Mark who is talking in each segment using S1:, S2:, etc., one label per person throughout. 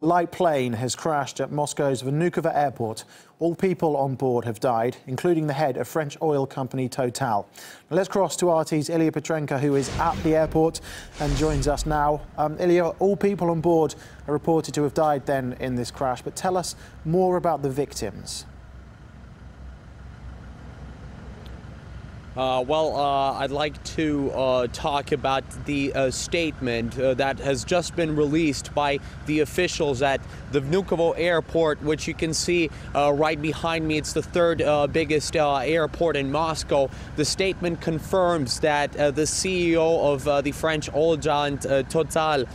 S1: Light plane has crashed at Moscow's Vnukovo airport. All people on board have died, including the head of French oil company Total. Now let's cross to RT's Ilya Petrenko, who is at the airport and joins us now. Ilya, all people on board are reported to have died then in this crash, but tell us more about the victims.
S2: I'd like to talk about the statement that has just been released by the officials at the Vnukovo airport, which you can see right behind me. It's the third biggest airport in Moscow. The statement confirms that the CEO of the French oil giant Total,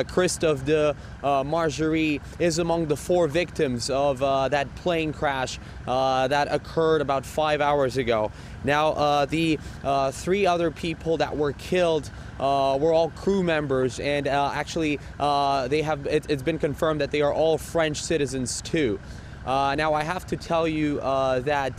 S2: Christophe De Margerie, is among the 4 victims of that plane crash that occurred about 5 hours ago. Now, the 3 other people that were killed were all crew members, and actually it's been confirmed that they are all French citizens too. Now, I have to tell you that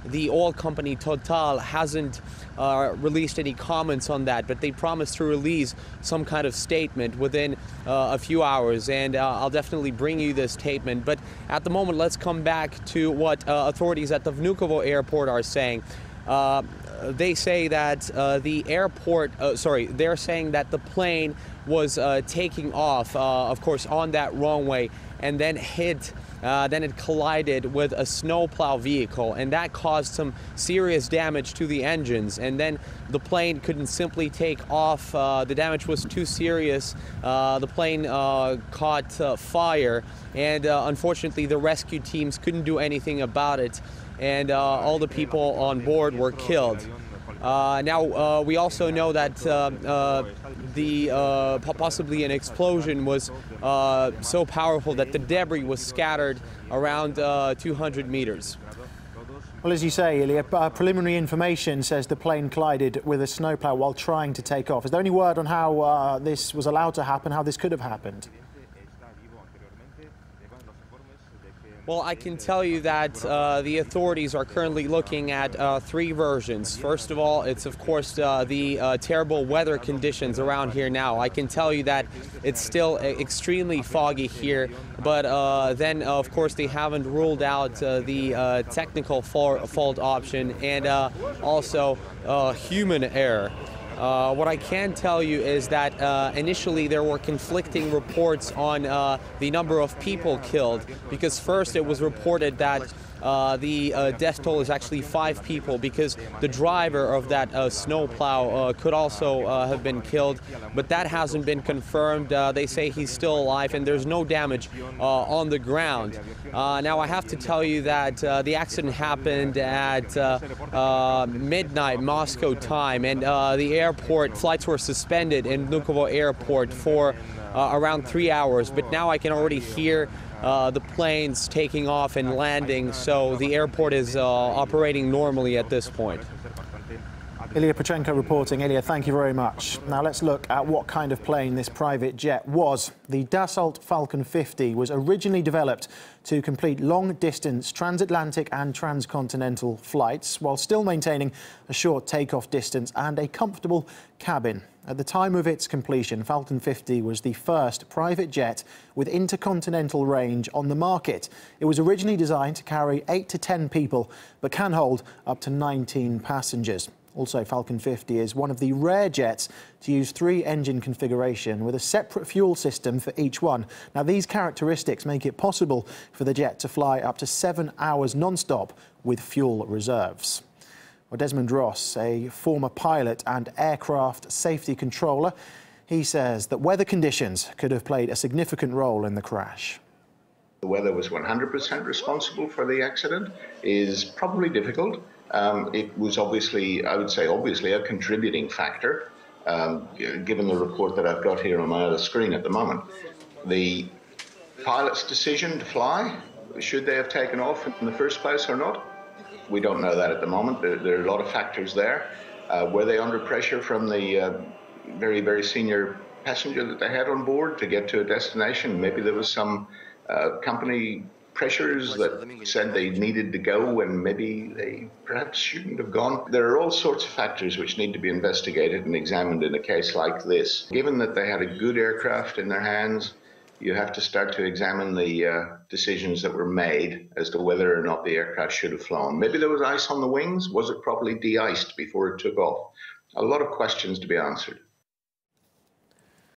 S2: the oil company Total hasn't released any comments on that, but they promised to release some kind of statement within a few hours, and I'll definitely bring you this statement. But at the moment, let's come back to what authorities at the Vnukovo airport are saying. They say that they're saying that the plane was taking off, of course, on that runway, and then then it collided with a snowplow vehicle, and that caused some serious damage to the engines, and then the plane couldn't simply take off. The damage was too serious. The plane caught fire, and unfortunately the rescue teams couldn't do anything about it, and all the people on board were killed. Now, we also know that possibly an explosion was so powerful that the debris was scattered around 200 meters.
S1: Well, as you say, Ilya, preliminary information says the plane collided with a snowplow while trying to take off. Is there any word on how this was allowed to happen, how this could have happened?
S2: Well, I can tell you that the authorities are currently looking at 3 versions. First of all, it's of course the terrible weather conditions around here now. I can tell you that it's still extremely foggy here, but then of course they haven't ruled out the technical fault option, and also human error. What I can tell you is that initially there were conflicting reports on the number of people killed, because first it was reported that the death toll is actually 5 people, because the driver of that snowplow could also have been killed, but that hasn't been confirmed. They say he's still alive and there's no damage on the ground. Now, I have to tell you that the accident happened at midnight Moscow time, and the airport flights were suspended in Vnukovo airport for around 3 hours, but now I can already hear the planes taking off and landing, so the airport is operating normally at this point.
S1: Ilya Petrenko reporting. Ilya, thank you very much. Now let's look at what kind of plane this private jet was. The Dassault Falcon 50 was originally developed to complete long-distance transatlantic and transcontinental flights while still maintaining a short takeoff distance and a comfortable cabin. At the time of its completion, Falcon 50 was the first private jet with intercontinental range on the market. It was originally designed to carry 8 to 10 people, but can hold up to 19 passengers. Also, Falcon 50 is one of the rare jets to use 3-engine configuration with a separate fuel system for each one. Now, these characteristics make it possible for the jet to fly up to 7 hours non-stop with fuel reserves. Well, Desmond Ross, a former pilot and aircraft safety controller, he says that weather conditions could have played a significant role in the crash.
S3: The weather was 100% responsible for the accident is probably difficult. It was obviously, I would say obviously, a contributing factor, given the report that I've got here on my other screen at the moment. The pilot's decision to fly, should they have taken off in the first place or not? We don't know that at the moment. There are a lot of factors there. Were they under pressure from the very, very senior passenger that they had on board to get to a destination? Maybe there was some company pressures that said they needed to go and maybe they perhaps shouldn't have gone. There are all sorts of factors which need to be investigated and examined in a case like this. Given that they had a good aircraft in their hands, you have to start to examine the decisions that were made as to whether or not the aircraft should have flown. Maybe there was ice on the wings. Was it properly de-iced before it took off? A lot of questions to be answered.